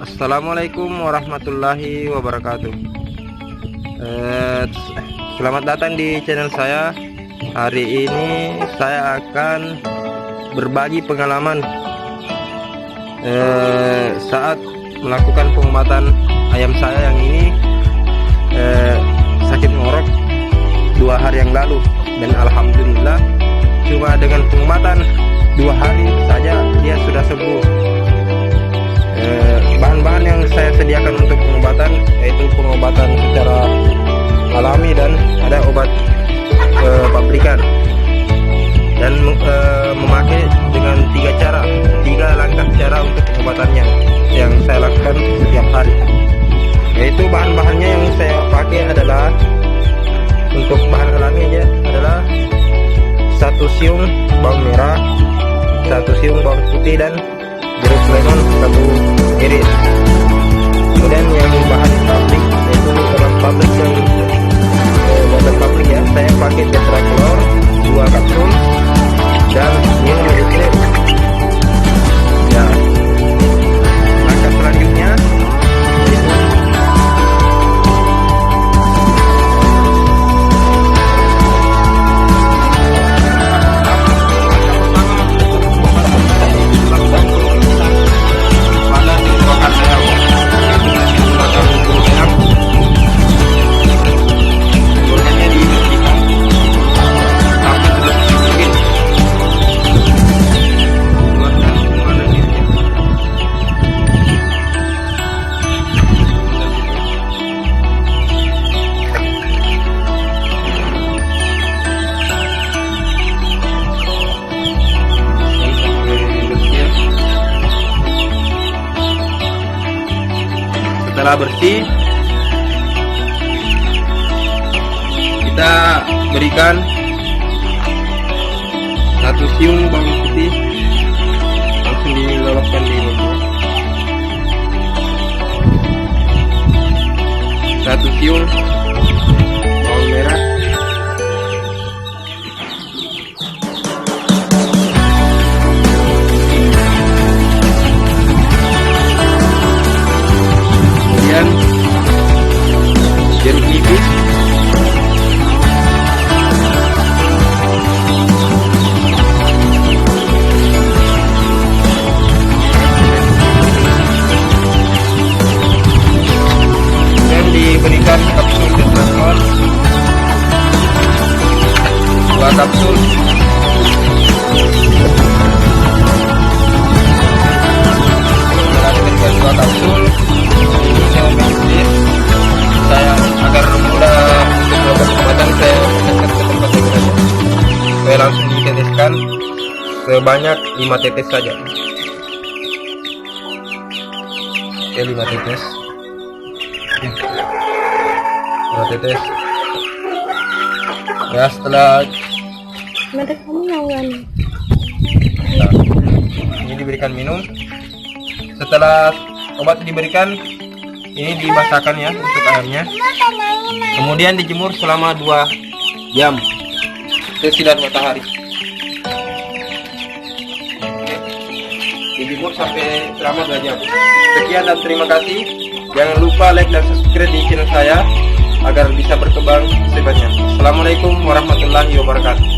Assalamualaikum warahmatullahi wabarakatuh. Selamat datang di channel saya. Hari ini saya akan berbagi pengalaman saat melakukan pengobatan ayam saya yang ini sakit ngorok 2 hari yang lalu, dan alhamdulillah cuma dengan pengobatan 2 hari saja dia sudah sembuh. Bahan-bahan yang saya sediakan untuk pengobatan yaitu pengobatan secara alami dan ada obat pabrikan, dan memakai dengan 3 langkah cara untuk pengobatannya yang saya lakukan setiap hari. Yaitu bahan-bahannya yang saya pakai adalah, untuk bahan alami aja adalah 1 siung bawang merah, 1 siung bawang putih, dan jeruk lemon 1 iris. Kemudian yang bahan pabrik yaitu obat pabrik yang obat pabrik ya, saya pakai tetraklor 2 kapsul dan minum liter. Ya, langkah selanjutnya setelah bersih, kita berikan 1 siung bawang putih, langsung diloloskan di mulut. 1 siung bawang merah, jeruk nipis, dan diberikan kapsul tetraklor 2 kapsul, setelah diberikan 2 kapsul ini saya mengisi. Saya agar mudah untuk melakukan pengobatan, saya teteskan ke tempat yang berada. Saya langsung diteteskan sebanyak 5 tetes saja. Oke, 5 tetes. 5 tetes. Ya, setelah ini diberikan minum. Setelah obat diberikan, ini dibasahkan ya untuk ayamnya, kemudian dijemur selama 2 jam sesinar matahari. Oke, dijemur sampai selama 2 jam. Sekian dan terima kasih. Jangan lupa like dan subscribe di channel saya agar bisa berkembang sebanyak. Assalamualaikum warahmatullahi wabarakatuh.